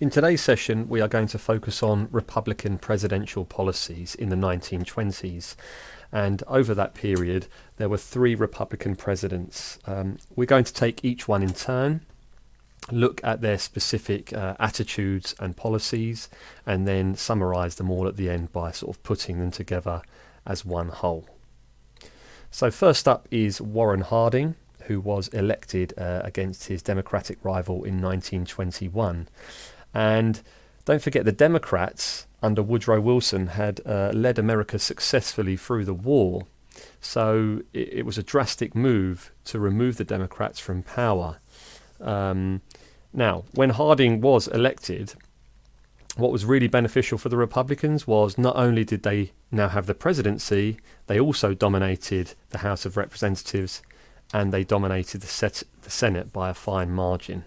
In today's session, we are going to focus on Republican presidential policies in the 1920s. And over that period, there were three Republican presidents. We're going to take each one in turn, look at their specific attitudes and policies, and then summarise them all at the end by sort of putting them together as one whole. So first up is Warren Harding, who was elected against his Democratic rival in 1921. And don't forget, the Democrats under Woodrow Wilson had led America successfully through the war. So it was a drastic move to remove the Democrats from power. Now, when Harding was elected, what was really beneficial for the Republicans was not only did they now have the presidency, they also dominated the House of Representatives and they dominated the Senate by a fine margin.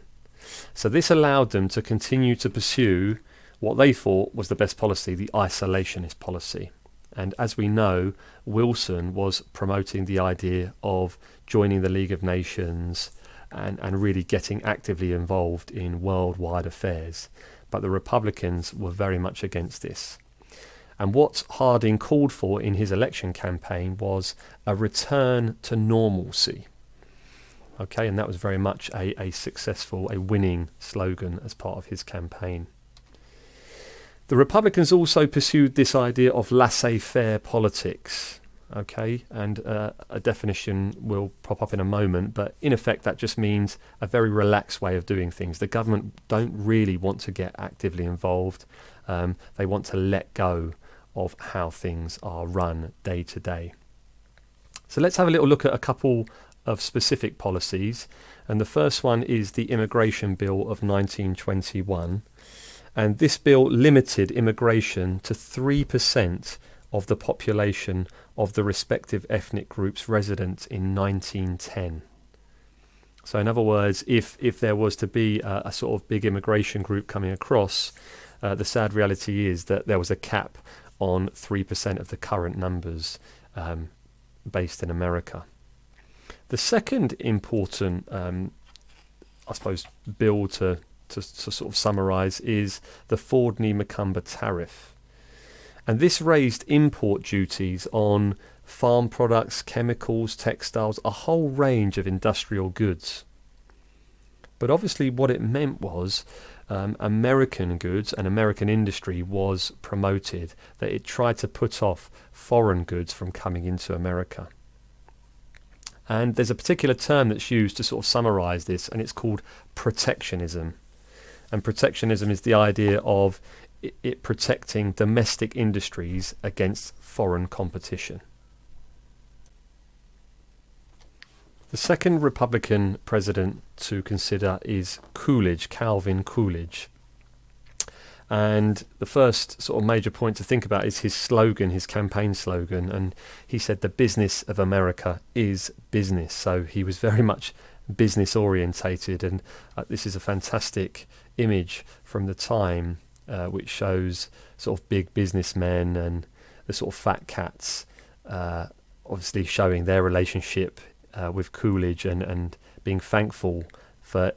So this allowed them to continue to pursue what they thought was the best policy, the isolationist policy. And as we know, Wilson was promoting the idea of joining the League of Nations and really getting actively involved in worldwide affairs. But the Republicans were very much against this. And what Harding called for in his election campaign was a return to normalcy. Okay, and that was very much a successful, a winning slogan as part of his campaign. The Republicans also pursued this idea of laissez-faire politics. Okay, and a definition will pop up in a moment, but in effect that just means a very relaxed way of doing things. The government don't really want to get actively involved. They want to let go of how things are run day to day. So let's have a little look at a couple of specific policies, and the first one is the Immigration Bill of 1921, and this bill limited immigration to 3% of the population of the respective ethnic groups resident in 1910. So in other words, if there was to be a sort of big immigration group coming across, the sad reality is that there was a cap on 3% of the current numbers based in America. The second important, I suppose, bill to sort of summarise is the Fordney-McCumber tariff. And this raised import duties on farm products, chemicals, textiles, a whole range of industrial goods. But obviously what it meant was American goods and American industry was promoted, that it tried to put off foreign goods from coming into America. And there's a particular term that's used to sort of summarise this, and it's called protectionism. And protectionism is the idea of it protecting domestic industries against foreign competition. The second Republican president to consider is Coolidge, Calvin Coolidge. And the first sort of major point to think about is his slogan, his campaign slogan. And he said the business of America is business. So he was very much business orientated. And this is a fantastic image from the time which shows sort of big businessmen and the sort of fat cats obviously showing their relationship with Coolidge and being thankful for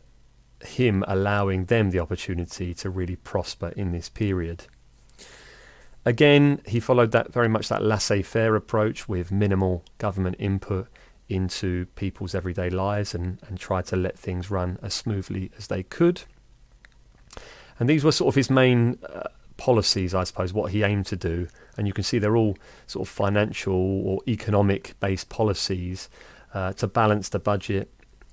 him allowing them the opportunity to really prosper in this period. Again, he followed that very much that laissez-faire approach with minimal government input into people's everyday lives and tried to let things run as smoothly as they could. And these were sort of his main policies, I suppose, what he aimed to do. And you can see they're all sort of financial or economic based policies to balance the budget,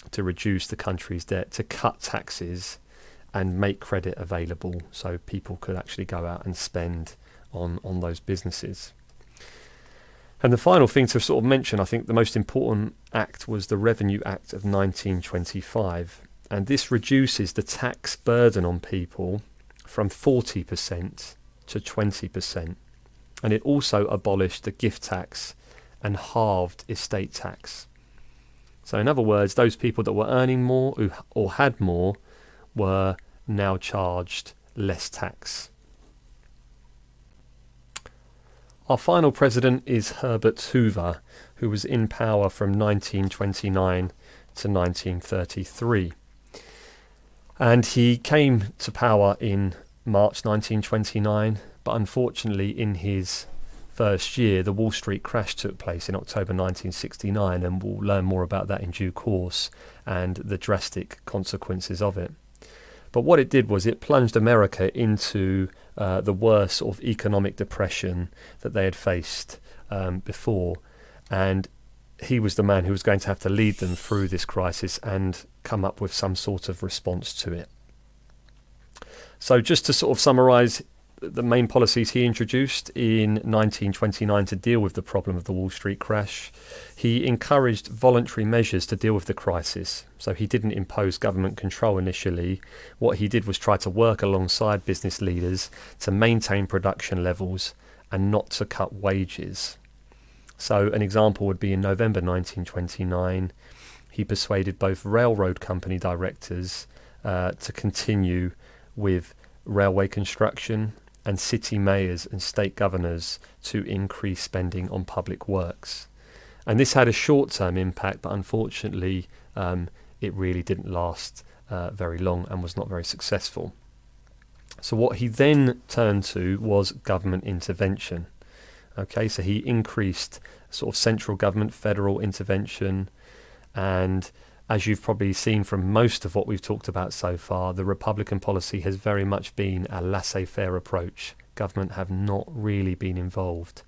to reduce the country's debt, to cut taxes and make credit available so people could actually go out and spend on those businesses. And the final thing to sort of mention, I think the most important act was the Revenue Act of 1925. And this reduces the tax burden on people from 40% to 20%. And it also abolished the gift tax and halved estate tax. So in other words, those people that were earning more or had more were now charged less tax. Our final president is Herbert Hoover, who was in power from 1929 to 1933. And he came to power in March 1929, but unfortunately in his first year, the Wall Street crash took place in October 1969, and we'll learn more about that in due course and the drastic consequences of it. But what it did was it plunged America into the worst sort of economic depression that they had faced before, and he was the man who was going to have to lead them through this crisis and come up with some sort of response to it. So just to sort of summarise the main policies he introduced in 1929 to deal with the problem of the Wall Street crash, he encouraged voluntary measures to deal with the crisis. So he didn't impose government control initially. What he did was try to work alongside business leaders to maintain production levels and not to cut wages. So an example would be in November 1929, he persuaded both railroad company directors to continue with railway construction, and city mayors and state governors to increase spending on public works. And this had a short-term impact, but unfortunately it really didn't last very long and was not very successful. So what he then turned to was government intervention. Okay, so he increased sort of central government, federal intervention, and as you've probably seen from most of what we've talked about so far, the Republican policy has very much been a laissez-faire approach. Government have not really been involved.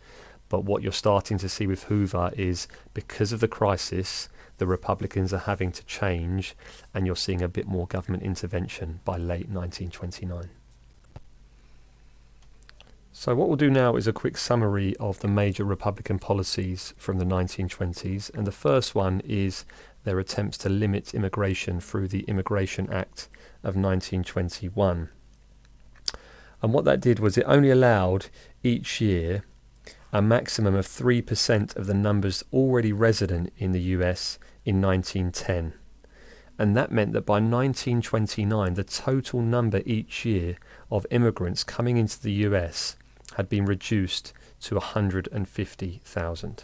But what you're starting to see with Hoover is, because of the crisis, the Republicans are having to change, and you're seeing a bit more government intervention by late 1929. So what we'll do now is a quick summary of the major Republican policies from the 1920s. And the first one is their attempts to limit immigration through the Immigration Act of 1921. And what that did was it only allowed each year a maximum of 3% of the numbers already resident in the US in 1910. And that meant that by 1929, the total number each year of immigrants coming into the US had been reduced to 150,000.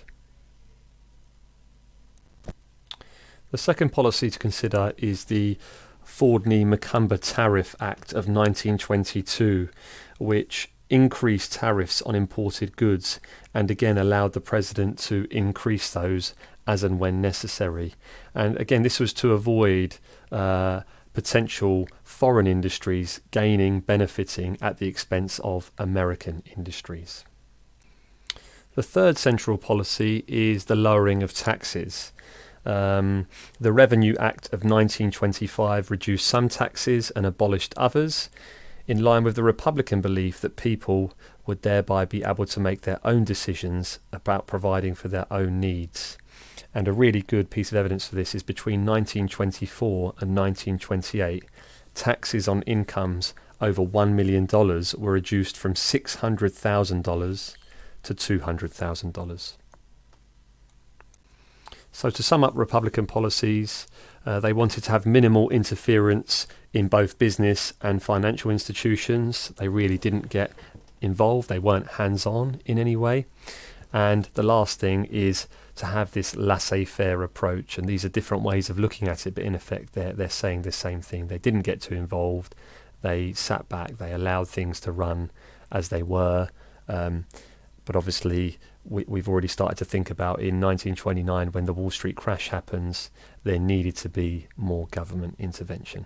The second policy to consider is the Fordney-McCumber Tariff Act of 1922, which increased tariffs on imported goods and again allowed the president to increase those as and when necessary. And again, this was to avoid potential foreign industries benefiting at the expense of American industries. The third central policy is the lowering of taxes. The Revenue Act of 1925 reduced some taxes and abolished others, in line with the Republican belief that people would thereby be able to make their own decisions about providing for their own needs. And a really good piece of evidence for this is between 1924 and 1928, taxes on incomes over $1 million were reduced from $600,000 to $200,000. So to sum up Republican policies, they wanted to have minimal interference in both business and financial institutions. They really didn't get involved. They weren't hands-on in any way. And the last thing is to have this laissez-faire approach. And these are different ways of looking at it, but in effect they're saying the same thing. They didn't get too involved. They sat back. They allowed things to run as they were. But obviously we've already started to think about in 1929, when the Wall Street crash happens, there needed to be more government intervention.